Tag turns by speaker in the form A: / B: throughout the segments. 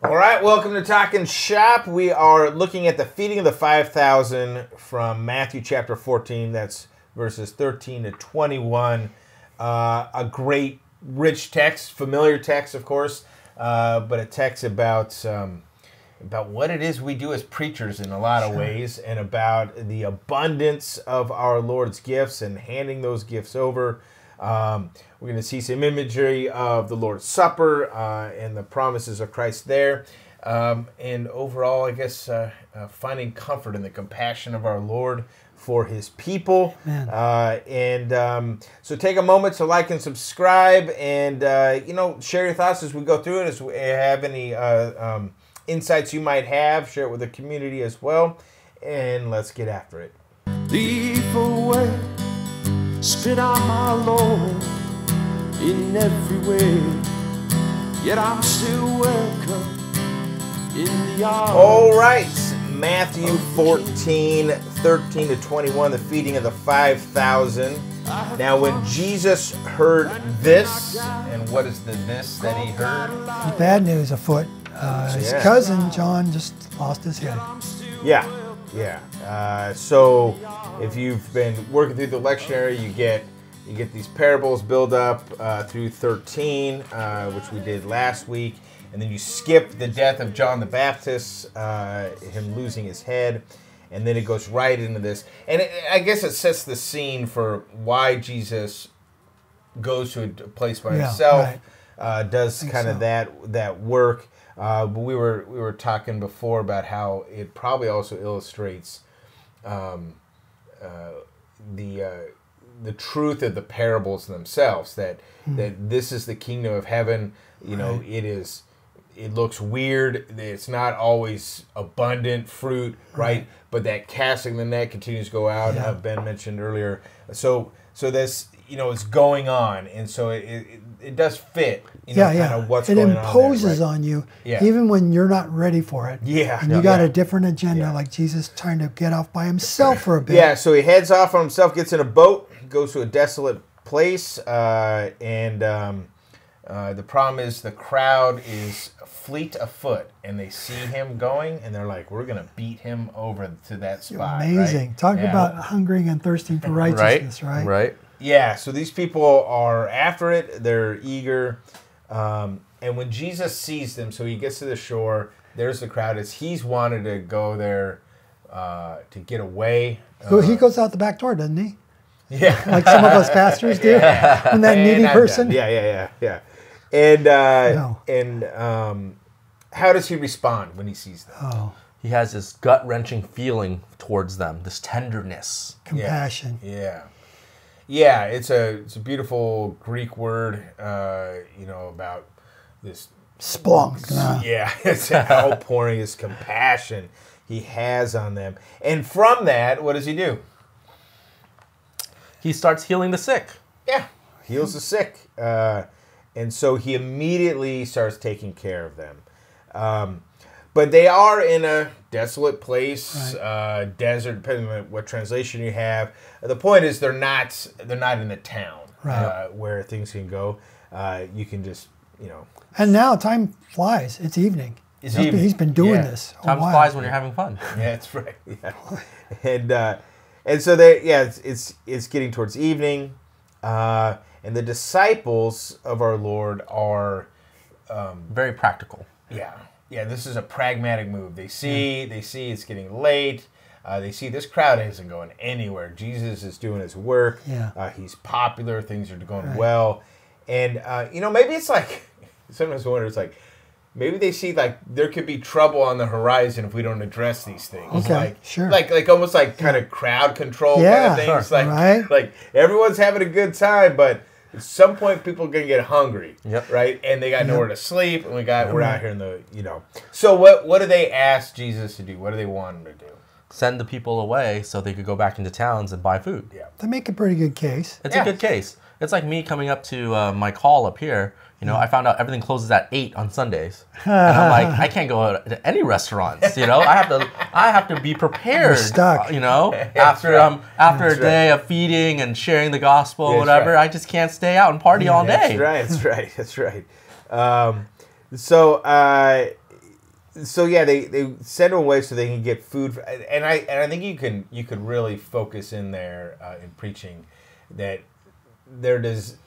A: All right, welcome to Talking Shop. We are looking at the feeding of the 5,000 from Matthew chapter 14. That's verses 13 to 21. A great, rich text, familiar text, of course, but a text about what it is we do as preachers in a lot of ways, and about the abundance of our Lord's gifts and handing those gifts over. We're going to see some imagery of the Lord's Supper and the promises of Christ there. And overall, I guess, finding comfort in the compassion of our Lord for his people. So take a moment to like and subscribe, and share your thoughts as we go through it. As we have any insights you might have, share it with the community as well. And let's get after it.
B: Leave away, spit out my Lord in every way, yet I'm still welcome in the arms.
A: All right, Matthew 14, 13 to 21, the feeding of the 5,000. Now when Jesus heard this, and what is the this that he heard?
C: Bad news afoot. His cousin, John, just lost his head.
A: So if you've been working through the lectionary, you get these parables build up through 13, which we did last week, and then you skip the death of John the Baptist, him losing his head, and then it goes right into this. And I guess it sets the scene for why Jesus goes to a place by himself, does kind of that work. But we were talking before about how it probably also illustrates the truth of the parables themselves, that this is the kingdom of heaven. It looks weird. It's not always abundant fruit, right? But that casting the net continues to go out. Ben mentioned earlier. So this, it's going on, and so it does fit. Kind of what's going on.
C: It imposes on you, even when you're not ready for it. And you got a different agenda, like Jesus trying to get off by himself for a bit.
A: So he heads off on himself, gets in a boat, goes to a desolate place, and the problem is the crowd is fleet of foot, and they see him going, and they're like, we're going to beat him over to that spot.
C: Amazing.
A: Right?
C: Talk about hungering and thirsting for righteousness, right?
A: Yeah, so these people are after it. They're eager. And when Jesus sees them, so he gets to the shore, there's the crowd. He's wanted to go there to get away.
C: He goes out the back door, doesn't he?
A: Yeah.
C: Like some of us pastors do. And that needy person.
A: Yeah. And how does he respond when he sees them?
D: He has this gut-wrenching feeling towards them, this tenderness.
C: Compassion.
A: Yeah, it's a beautiful Greek word, about this
C: splunk.
A: It's an outpouring, this compassion he has on them. And from that, what does he do?
D: He starts healing the sick.
A: Yeah, heals the sick. And so he immediately starts taking care of them. But they are in a desolate place, desert, depending on what translation you have. The point is they're not in the town where things can go. You can just,
C: And now time flies. It's evening. He's been doing this a
D: Time
C: while.
D: flies when you're having fun.
A: Yeah, that's right. Yeah. And so it's getting towards evening. And the disciples of our Lord are
D: very practical.
A: Yeah, this is a pragmatic move. They see it's getting late. They see this crowd isn't going anywhere. Jesus is doing his work. He's popular. Things are going well. And, maybe it's like, sometimes I wonder, it's like, maybe they see like there could be trouble on the horizon if we don't address these things. Like almost like kind of crowd control kind of things. Like everyone's having a good time, but at some point people are gonna get hungry. Right? And they got nowhere to sleep, and we're out here in the So what do they ask Jesus to do? What do they want him to do?
D: Send the people away so they could go back into towns and buy food.
C: They make a pretty good case.
D: It's a good case. It's like me coming up to my call up here. I found out everything closes at 8 on Sundays, and I'm like, I can't go to any restaurants. I have to be prepared.
C: You're stuck.
D: After a day of feeding and sharing the gospel, whatever. I just can't stay out and party all day.
A: That's right. so yeah, they send them away so they can get food, and I think you could really focus in there in preaching that there does.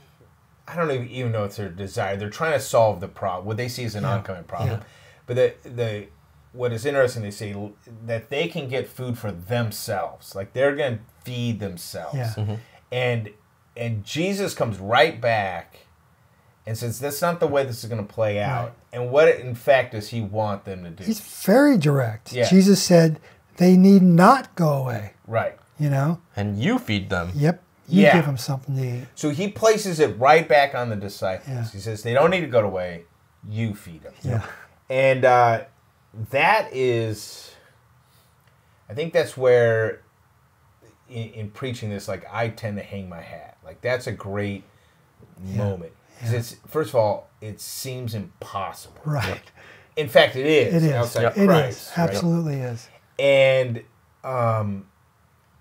A: I don't even know it's their desire. They're trying to solve the problem, what they see as an oncoming problem. Yeah. But what is interesting, they say that they can get food for themselves, like they're going to feed themselves.
C: Yeah.
A: Mm-hmm. And Jesus comes right back and says that's not the way this is going to play out. Right. And what in fact does he want them to do?
C: He's very direct.
A: Yeah.
C: Jesus said they need not go away.
A: Right.
C: You know?
D: And you feed them.
C: Yep. You give them something to eat.
A: So he places it right back on the disciples.
C: Yeah.
A: He says they don't need to go away. You feed them.
C: Yeah.
A: And that is, I think that's where in preaching this, like I tend to hang my hat. Like that's a great moment. Because it's, first of all, it seems impossible.
C: Right.
A: In fact, it is.
C: It is.
A: Outside
C: It
A: Christ,
C: is. Absolutely is.
A: And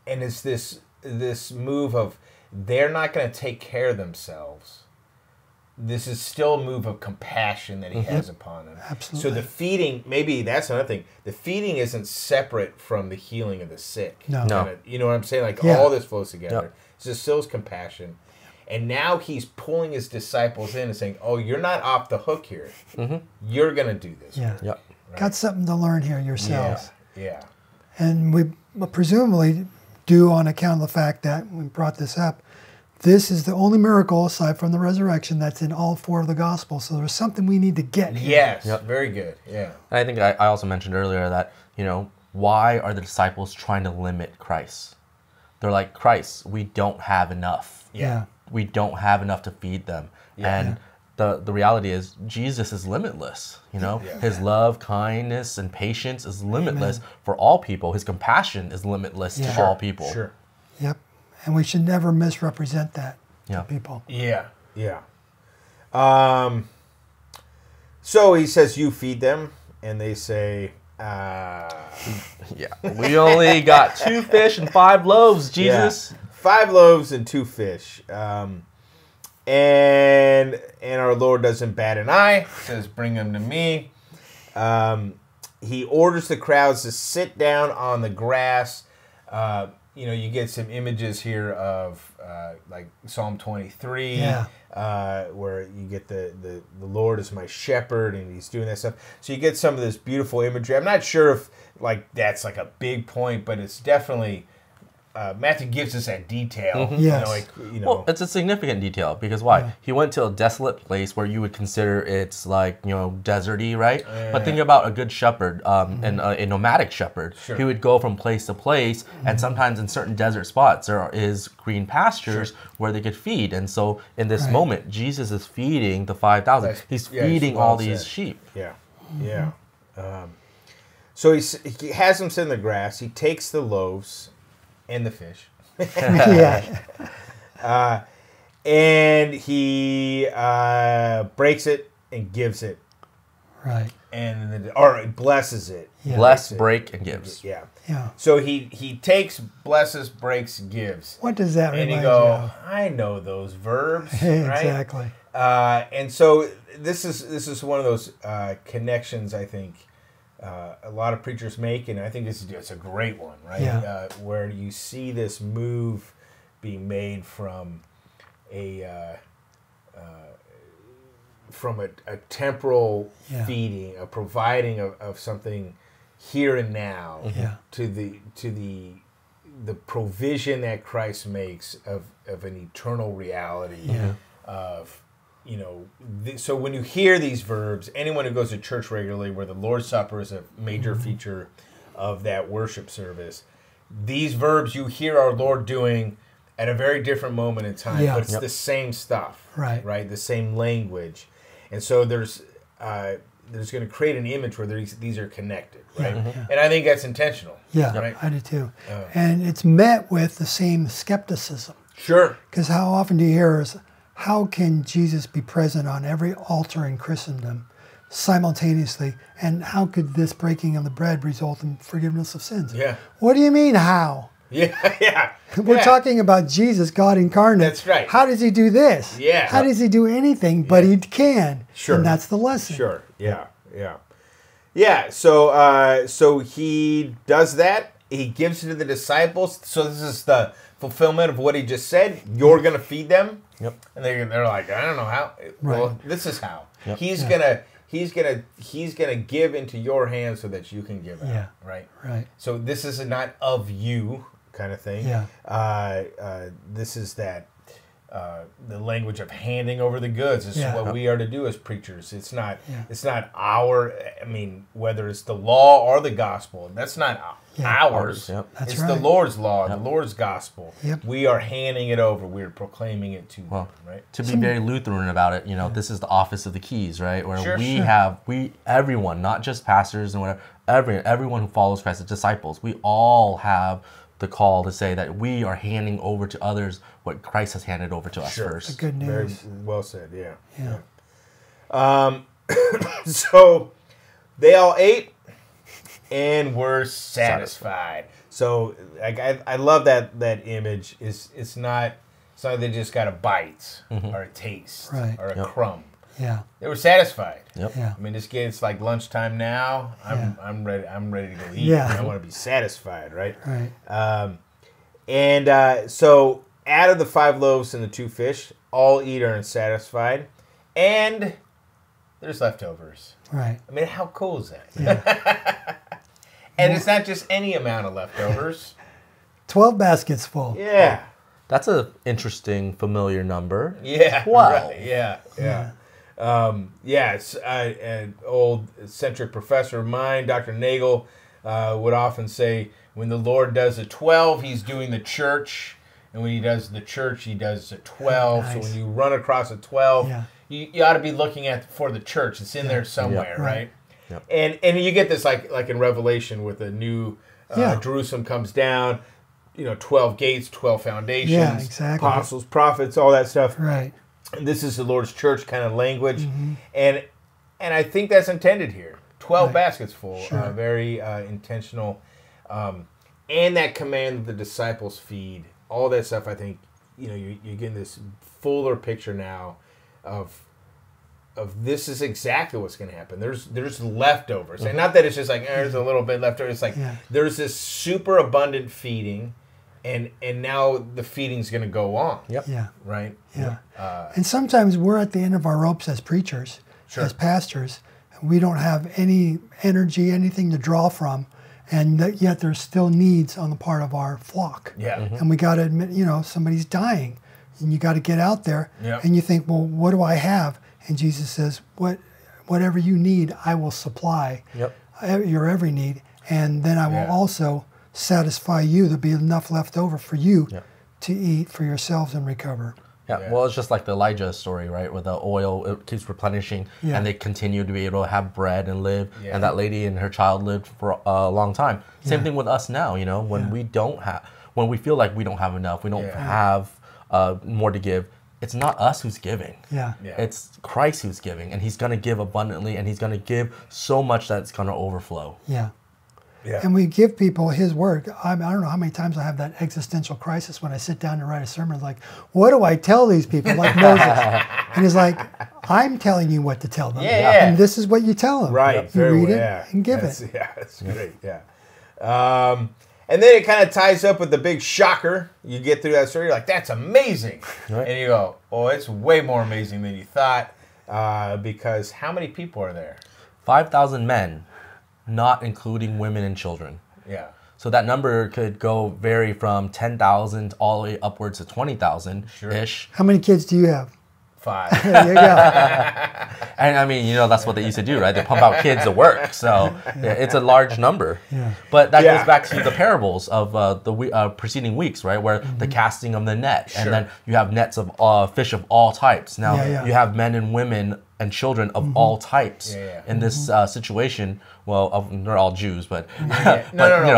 A: it's this move of they're not going to take care of themselves. This is still a move of compassion that he has upon them.
C: Absolutely.
A: So the feeding, maybe that's another thing. The feeding isn't separate from the healing of the sick.
C: No.
A: You know what I'm saying? Like all this flows together. It's just still his compassion. And now he's pulling his disciples in and saying, oh, you're not off the hook here. Mm-hmm. You're going to do this.
C: Yeah.
A: Right?
C: Got something to learn here yourselves.
A: Yeah.
C: And we presumably do on account of the fact that we brought this up. This is the only miracle, aside from the resurrection, that's in all 4 of the Gospels. So there's something we need to get here.
A: Yes, very good. Yeah.
D: I think I also mentioned earlier that, why are the disciples trying to limit Christ? They're like, Christ, we don't have enough.
C: Yeah.
D: We don't have enough to feed them.
A: Yeah.
D: And the reality is Jesus is limitless. His love, kindness, and patience is limitless for all people. His compassion is limitless to all people.
A: Sure.
C: Yep. And we should never misrepresent that to people.
A: Yeah. So he says, you feed them. And they say,
D: we only got 2 fish and 5 loaves, Jesus.
A: 5 loaves and 2 fish. And our Lord doesn't bat an eye. Says, bring them to me. He orders the crowds to sit down on the grass. You get some images here of like Psalm 23, where you get the Lord is my shepherd, and he's doing that stuff. So you get some of this beautiful imagery. I'm not sure if that's like a big point, but it's definitely Matthew gives us that detail.
C: Mm-hmm. Yes.
D: Well, it's a significant detail because why? Yeah. He went to a desolate place where you would consider it's deserty, right? But think about a good shepherd and a nomadic shepherd. Sure. He would go from place to place, and sometimes in certain desert spots there is green pastures where they could feed. And so in this moment, Jesus is feeding the 5,000. He's feeding all these sheep.
A: Yeah, yeah. So he has them sit in the grass. He takes the loaves and the fish. And he breaks it and gives it.
C: Right.
A: Or blesses it.
C: Yeah.
D: Bless, break, and gives.
C: Yeah.
A: So he takes, blesses, breaks, gives.
C: What does that remind you of?
A: And you go, I know those verbs.
C: Exactly.
A: Right? And so this is one of those connections, I think, a lot of preachers make, and I think it's a great one, right?
C: Yeah.
A: Where you see this move being made from a temporal feeding, a providing of something here and now, to the provision that Christ makes of an eternal reality of. So when you hear these verbs, anyone who goes to church regularly, where the Lord's Supper is a major feature of that worship service, these verbs you hear our Lord doing at a very different moment in time, but it's the same stuff, right? The same language, and so there's going to create an image where these are connected, right? And I think that's intentional.
C: Yeah,
A: right?
C: I do too. And it's met with the same skepticism.
A: Sure.
C: Because how often do you hear us? How can Jesus be present on every altar in Christendom simultaneously? And how could this breaking of the bread result in forgiveness of sins?
A: Yeah.
C: What do you mean, how?
A: Yeah.
C: We're talking about Jesus, God incarnate.
A: That's right.
C: How does he do this?
A: Yeah.
C: How does he do anything? But he can.
A: Sure.
C: And that's the lesson.
A: Sure. Yeah. Yeah, so he does that. He gives it to the disciples. So this is the fulfillment of what he just said. You're going to feed them.
D: Yep.
A: And they're like, I don't know how.
C: Right.
A: Well, this is how.
D: Yep.
A: He's gonna give into your hands so that you can give out.
C: Yeah.
A: Right.
C: Right.
A: So this is not of you kind of thing.
C: Yeah.
A: This is that. The language of handing over the goods. This is what we are to do as preachers. It's not.
C: Yeah.
A: It's not our. I mean, whether it's the law or the gospel, that's not ours.
D: Yep.
C: That's
A: it's
C: right.
A: the Lord's law, the Lord's gospel.
C: Yep.
A: We are handing it over. We're proclaiming it to them. Right.
D: To be very Lutheran about it, this is the office of the keys, right? Where everyone, not just pastors and whatever, everyone who follows Christ, the disciples, we all have the call to say that we are handing over to others what Christ has handed over to us first.
C: The good news.
A: Very well said. Yeah.
C: Yeah.
A: So they all ate and were satisfied. So I love that image. It's not they just got a bite or a taste or a crumb.
C: Yeah.
A: They were satisfied.
D: Yep.
C: Yeah.
A: I mean, it's like lunchtime now. I'm ready. I'm ready to go eat.
C: Yeah.
A: I want to be satisfied, right?
C: Right.
A: So out of the 5 loaves and the 2 fish, all eat are satisfied, and there's leftovers.
C: Right.
A: I mean, how cool is that?
C: Yeah.
A: And it's not just any amount of leftovers.
C: 12 baskets full.
A: Yeah.
D: That's an interesting, familiar number.
A: Yeah.
D: 12.
A: Right. Yeah. It's an old eccentric professor of mine, Dr. Nagel, would often say, when the Lord does a 12, he's doing the church. And when he does the church, he does a 12.
C: Nice.
A: So when you run across a 12,
C: Yeah.
A: you ought to be looking for the church. It's in there somewhere,
C: Yeah.
A: right?
D: Yep.
A: And you get this like in Revelation with the new Jerusalem comes down, 12 gates, 12 foundations,
C: Yeah, exactly.
A: apostles, prophets, all that stuff.
C: Right.
A: And this is the Lord's church kind of language. And I think that's intended here. 12 baskets full, very intentional. And that command the disciples feed, all that stuff, I think, you're getting this fuller picture now of this is exactly what's going to happen. There's leftovers. And not that it's just like, there's a little bit left over. It's like there's this super abundant feeding, and now the feeding's going to go on.
D: Yep.
C: Yeah.
A: Right?
C: Yeah. And sometimes we're at the end of our ropes as preachers, as pastors. And we don't have any energy, anything to draw from. And yet there's still needs on the part of our flock.
A: Yeah.
C: And we got to admit, somebody's dying. And you got to get out there.
A: Yeah.
C: And you think, well, what do I have? And Jesus says, whatever you need, I will supply your every need. And then I will also satisfy you. There'll be enough left over for you to eat for yourselves and recover.
D: Yeah, well, it's just like the Elijah story, right? Where the oil, it keeps replenishing, and they continue to be able to have bread and live. Yeah. And that lady and her child lived for a long time. Same thing with us now, when we don't have, when we feel like we don't have enough, we don't have more to give. It's not us who's giving.
C: Yeah.
D: It's Christ who's giving, and he's going to give abundantly, and he's going to give so much that it's going to overflow.
C: Yeah.
A: Yeah.
C: And we give people his word. I don't know how many times I have that existential crisis when I sit down to write a sermon. Like, what do I tell these people? Like Moses. And he's like, I'm telling you what to tell them.
A: Yeah.
C: And this is what you tell them.
A: Right.
C: You read it and give it.
A: Yeah, that's great. Yeah. And then it kind of ties up with the big shocker. You get through that story, you're like, that's amazing. Right. And you go, oh, it's way more amazing than you thought. Because how many people are there?
D: 5,000 men. Not including women and children.
A: Yeah.
D: So that number could vary from 10,000 all the way upwards to 20,000-ish.
C: How many kids do you have?
A: 5.
C: There you go.
D: And I mean, that's what they used to do, right? They pump out kids to work. So it's a large number.
C: Yeah.
D: But that goes back to the parables of the preceding weeks, right? Where the casting of the net. And then you have nets of fish of all types. Now you have men and women and children of all types in this situation. Well, they're all Jews, but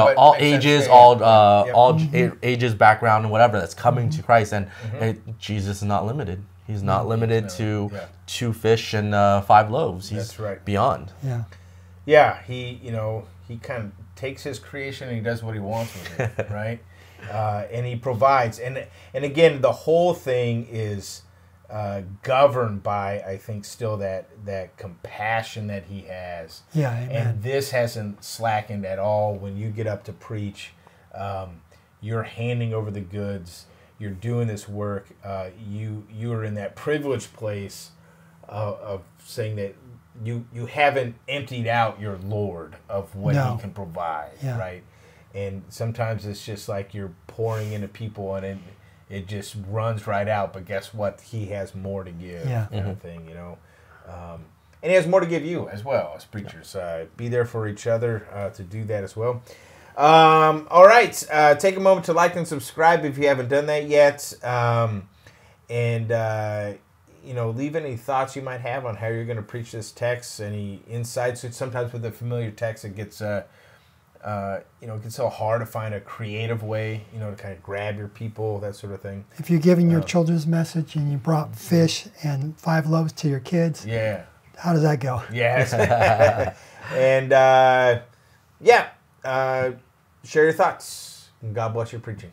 D: all ages, all ages, background, and whatever that's coming to Christ. And Jesus is not limited. He's not limited to 2 fish and 5 loaves. He's beyond.
C: Yeah.
A: Yeah. He kind of takes his creation and he does what he wants with it, right? And he provides. And again, the whole thing is governed by, I think, still that compassion that he has.
C: Yeah, amen.
A: And this hasn't slackened at all. When you get up to preach, you're handing over the goods. You're doing this work. You are in that privileged place of saying that you haven't emptied out your Lord of what He can provide, right? And sometimes it's just like you're pouring into people and it just runs right out. But guess what? He has more to give, kind of thing, you know. And He has more to give you as well as preachers. Be there for each other to do that as well. All right. Take a moment to like and subscribe if you haven't done that yet. You know, leave any thoughts you might have on how you're going to preach this text, any insights. Sometimes with a familiar text, it gets, it gets so hard to find a creative way, to kind of grab your people, that sort of thing.
C: If you're giving your children's message and you brought fish and 5 loaves to your kids, how does that go?
A: Yes. And, share your thoughts. And God bless your preaching.